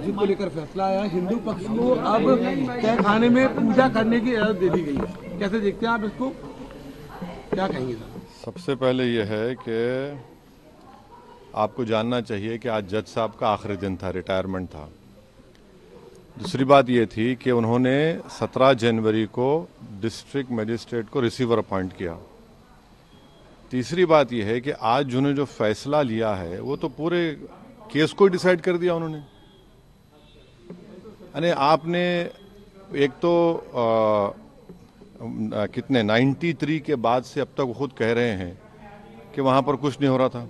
मस्जिद को लेकर फैसला आया, हिंदू पक्ष को अब तहखाने में पूजा करने की इजाजत दे दी गई है, कैसे देखते हैं आप इसको, क्या कहेंगे सर? सबसे पहले यह है कि आपको जानना चाहिए कि आज जज साहब का आखिरी दिन था, रिटायरमेंट था। दूसरी बात यह थी कि उन्होंने 17 जनवरी को डिस्ट्रिक्ट मजिस्ट्रेट को रिसीवर अपॉइंट किया। तीसरी बात यह है कि आज जिन्होंने जो फैसला लिया है वो तो पूरे केस को डिसाइड कर दिया उन्होंने। यानी आपने एक तो कितने 93 के बाद से अब तक वो खुद कह रहे हैं कि वहां पर कुछ नहीं हो रहा था।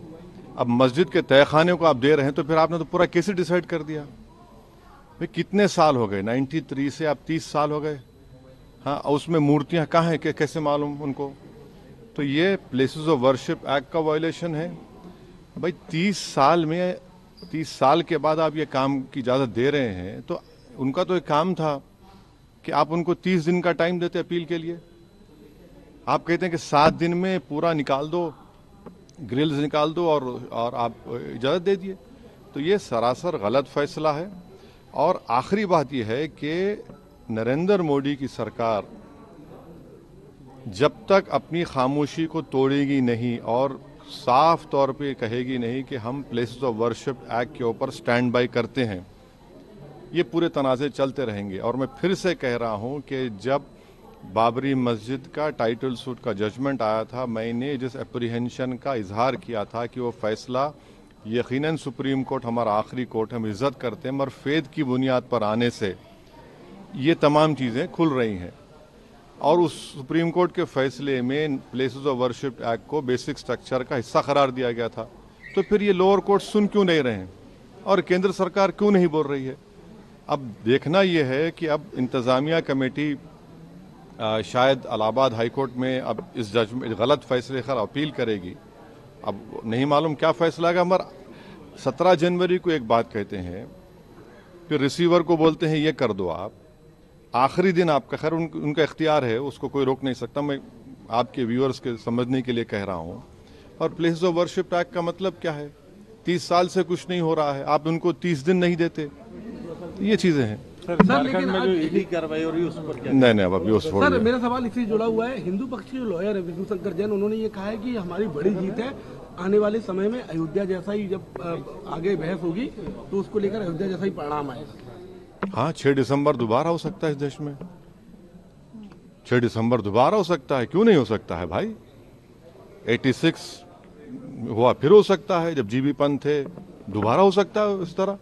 अब मस्जिद के तहखाने को आप दे रहे हैं तो फिर आपने तो पूरा केस ही डिसाइड कर दिया। भाई कितने साल हो गए, 93 से आप 30 साल हो गए। हाँ, उसमें मूर्तियां कहाँ हैं, कैसे मालूम उनको? तो ये प्लेसेस ऑफ वर्शिप एक्ट का वायलेशन है। भाई 30 साल के बाद आप ये काम की इजाज़त दे रहे हैं, तो उनका तो एक काम था कि आप उनको 30 दिन का टाइम देते अपील के लिए। आप कहते हैं कि 7 दिन में पूरा निकाल दो, ग्रिल्स निकाल दो और आप इजाज़त दे दिए। तो ये सरासर गलत फैसला है। और आखिरी बात यह है कि नरेंद्र मोदी की सरकार जब तक अपनी खामोशी को तोड़ेगी नहीं और साफ तौर पे कहेगी नहीं कि हम प्लेसेस ऑफ वर्शिप एक्ट के ऊपर स्टैंड बाय करते हैं, ये पूरे तनाज़े चलते रहेंगे। और मैं फिर से कह रहा हूं कि जब बाबरी मस्जिद का टाइटल सूट का जजमेंट आया था, मैंने जिस एप्रीहेंशन का इजहार किया था कि वो फैसला यकीनन सुप्रीम कोर्ट हमारा आखिरी कोर्ट, हम इज्जत करते हैं, मगर फेद की बुनियाद पर आने से ये तमाम चीज़ें खुल रही हैं। और उस सुप्रीम कोर्ट के फैसले में प्लेसेस ऑफ वर्शिप एक्ट को बेसिक स्ट्रक्चर का हिस्सा करार दिया गया था। तो फिर ये लोअर कोर्ट सुन क्यों नहीं रहे हैं और केंद्र सरकार क्यों नहीं बोल रही है? अब देखना यह है कि अब इंतज़ामिया कमेटी शायद इलाहाबाद हाई कोर्ट में अब इस जजमेंट गलत फैसले पर अपील करेगी। अब नहीं मालूम क्या फैसला आएगा। मगर 17 जनवरी को एक बात कहते हैं, फिर रिसीवर को बोलते हैं ये कर दो आप, आखिरी दिन आपका, खैर उनका इख्तियार है, उसको कोई रोक नहीं सकता। मैं आपके व्यूअर्स के समझने के लिए कह रहा हूँ। और प्लेसेस ऑफ वर्शिप एक्ट का मतलब क्या है? 30 साल से कुछ नहीं हो रहा है, आप उनको 30 दिन नहीं देते, ये चीजें हैं। सर लेकिन में जो ईडी कार्रवाई हो रही है उस पर क्या? नहीं अभी उस सर मेरा सवाल इससे जुड़ा हुआ है, हिंदू पक्ष के जो लॉयर है विष्णु शंकर जैन, उन्होंने ये कहा है कि हमारी बड़ी जीत है, आने वाले समय में अयोध्या जैसा ही जब आगे बहस होगी तो उसको लेकर अयोध्या जैसा ही परिणाम आएगा। हाँ, 6 दिसंबर दोबारा हो सकता है इस देश में। 6 दिसंबर दोबारा हो सकता है, क्यों नहीं हो सकता है भाई? 86 हुआ, फिर हो सकता है, जब जीबी पंत थे, दोबारा हो सकता है इस तरह।